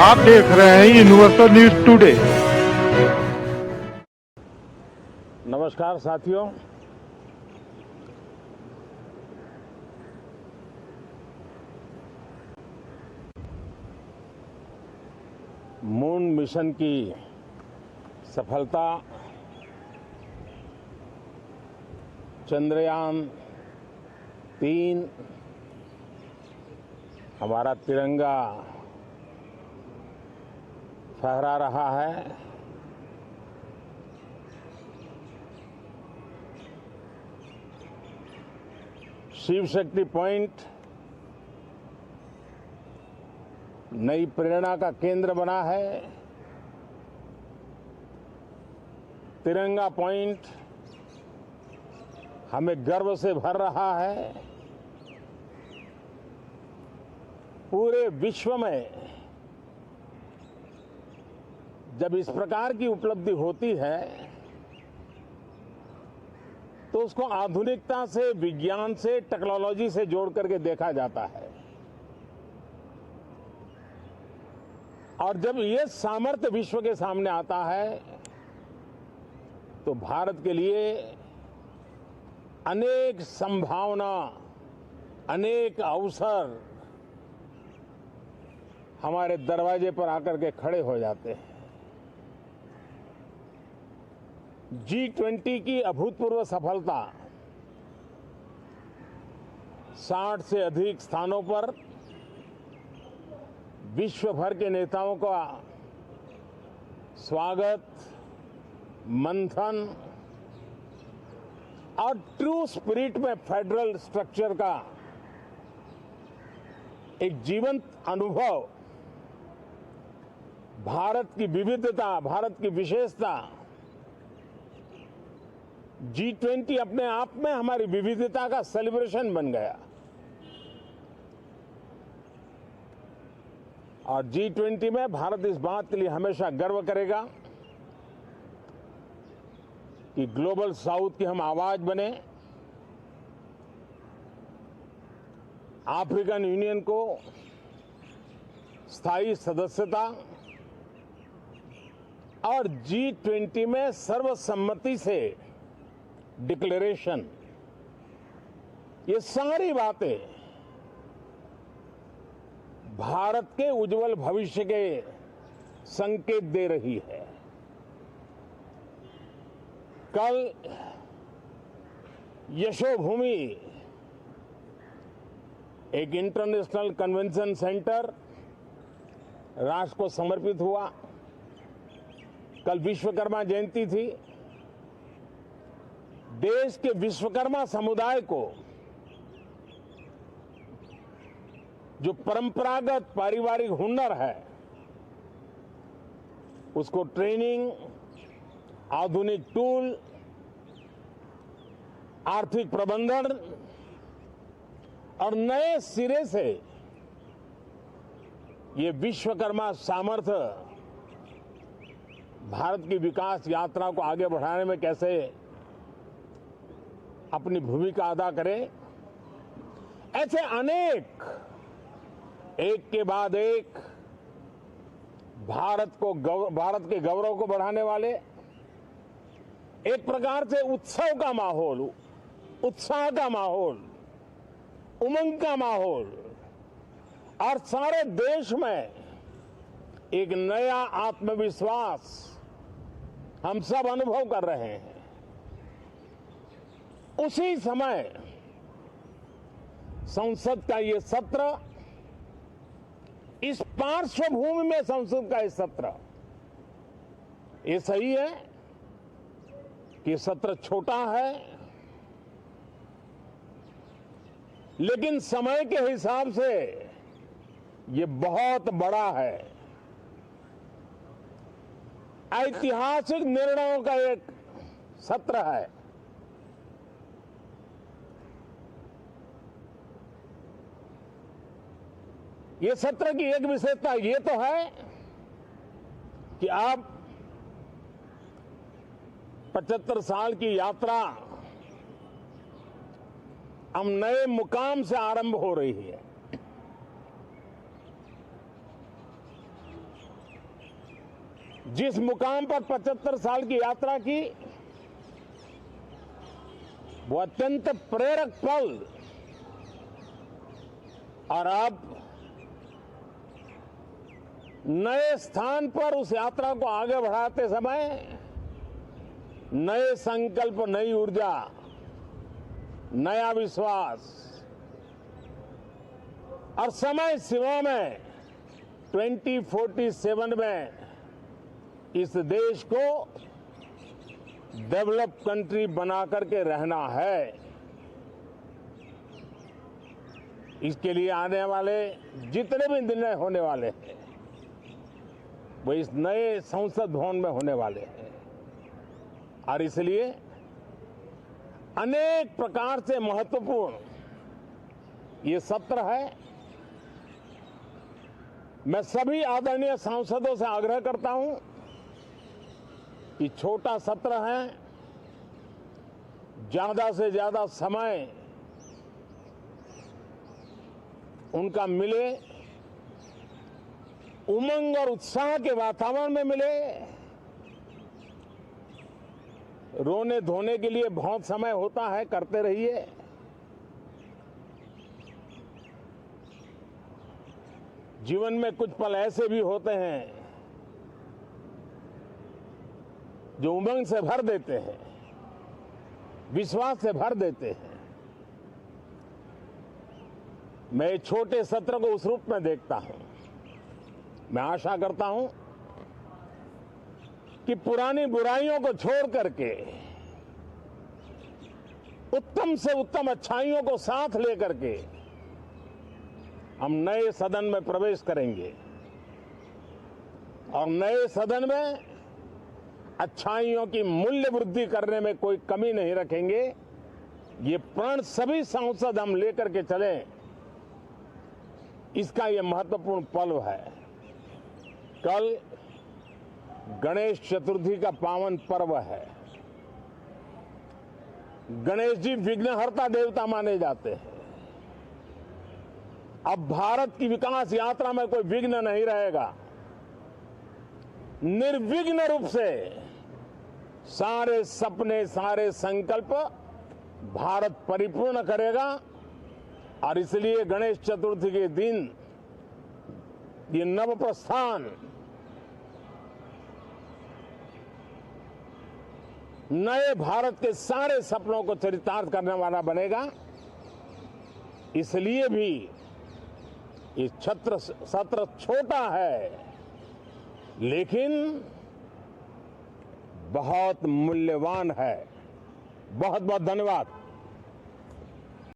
आप देख रहे हैं यूनिवर्सल न्यूज टुडे। नमस्कार साथियों, मून मिशन की सफलता, चंद्रयान 3, हमारा तिरंगा फहरा रहा है। शिव शक्ति पॉइंट नई प्रेरणा का केंद्र बना है। तिरंगा पॉइंट हमें गर्व से भर रहा है। पूरे विश्व में जब इस प्रकार की उपलब्धि होती है तो उसको आधुनिकता से, विज्ञान से, टेक्नोलॉजी से जोड़ करके देखा जाता है। और जब ये सामर्थ्य विश्व के सामने आता है तो भारत के लिए अनेक संभावना, अनेक अवसर हमारे दरवाजे पर आकर के खड़े हो जाते हैं। G20 की अभूतपूर्व सफलता, 60 से अधिक स्थानों पर विश्व भर के नेताओं का स्वागत, मंथन और ट्रू स्पिरिट में फेडरल स्ट्रक्चर का एक जीवंत अनुभव, भारत की विविधता, भारत की विशेषता। G20 अपने आप में हमारी विविधता का सेलिब्रेशन बन गया। और G20 में भारत इस बात के लिए हमेशा गर्व करेगा कि ग्लोबल साउथ की हम आवाज बने। अफ्रीकन यूनियन को स्थायी सदस्यता और G20 में सर्वसम्मति से डिक्लेरेशन, ये सारी बातें भारत के उज्जवल भविष्य के संकेत दे रही है। कल यशोभूमि, एक इंटरनेशनल कन्वेंशन सेंटर राष्ट्र को समर्पित हुआ। कल विश्वकर्मा जयंती थी। देश के विश्वकर्मा समुदाय को जो परंपरागत पारिवारिक हुनर है उसको ट्रेनिंग, आधुनिक टूल, आर्थिक प्रबंधन और नए सिरे से ये विश्वकर्मा सामर्थ्य भारत की विकास यात्रा को आगे बढ़ाने में कैसे अपनी भूमिका अदा करे, ऐसे अनेक एक के बाद एक भारत के गौरव को बढ़ाने वाले, एक प्रकार से उत्सव का माहौल, उत्साह का माहौल, उमंग का माहौल और सारे देश में एक नया आत्मविश्वास हम सब अनुभव कर रहे हैं। उसी समय संसद का ये सत्र, इस पार्श्वभूमि में संसद का ये सत्र, ये सही है कि सत्र छोटा है, लेकिन समय के हिसाब से ये बहुत बड़ा है। ऐतिहासिक निर्णयों का एक सत्र है। ये सत्र की एक विशेषता ये तो है कि अब 75 साल की यात्रा हम नए मुकाम से आरंभ हो रही है। जिस मुकाम पर 75 साल की यात्रा की, वो अत्यंत प्रेरक पल, और अब नए स्थान पर उस यात्रा को आगे बढ़ाते समय नए संकल्प, नई ऊर्जा, नया विश्वास और समय सीमा में 2047 में इस देश को डेवलप कंट्री बना करके रहना है। इसके लिए आने वाले जितने भी निर्णय होने वाले हैं वो इस नए संसद भवन में होने वाले हैं, और इसलिए अनेक प्रकार से महत्वपूर्ण ये सत्र है। मैं सभी आदरणीय सांसदों से आग्रह करता हूं कि छोटा सत्र है, ज्यादा से ज्यादा समय उनका मिले, उमंग और उत्साह के वातावरण में मिले। रोने धोने के लिए बहुत समय होता है, करते रहिए। जीवन में कुछ पल ऐसे भी होते हैं जो उमंग से भर देते हैं, विश्वास से भर देते हैं। मैं छोटे सत्र को उस रूप में देखता हूं। मैं आशा करता हूं कि पुरानी बुराइयों को छोड़ करके उत्तम से उत्तम अच्छाइयों को साथ लेकर के हम नए सदन में प्रवेश करेंगे, और नए सदन में अच्छाइयों की मूल्य वृद्धि करने में कोई कमी नहीं रखेंगे। ये प्रण सभी सांसद हम लेकर के चलें, इसका ये महत्वपूर्ण पल है। कल गणेश चतुर्थी का पावन पर्व है। गणेश जी विघ्नहर्ता देवता माने जाते हैं। अब भारत की विकास यात्रा में कोई विघ्न नहीं रहेगा। निर्विघ्न रूप से सारे सपने, सारे संकल्प भारत परिपूर्ण करेगा, और इसलिए गणेश चतुर्थी के दिन ये नव प्रस्थान नए भारत के सारे सपनों को चरितार्थ करने वाला बनेगा। इसलिए भी ये सत्र छोटा है, लेकिन बहुत मूल्यवान है। बहुत बहुत धन्यवाद।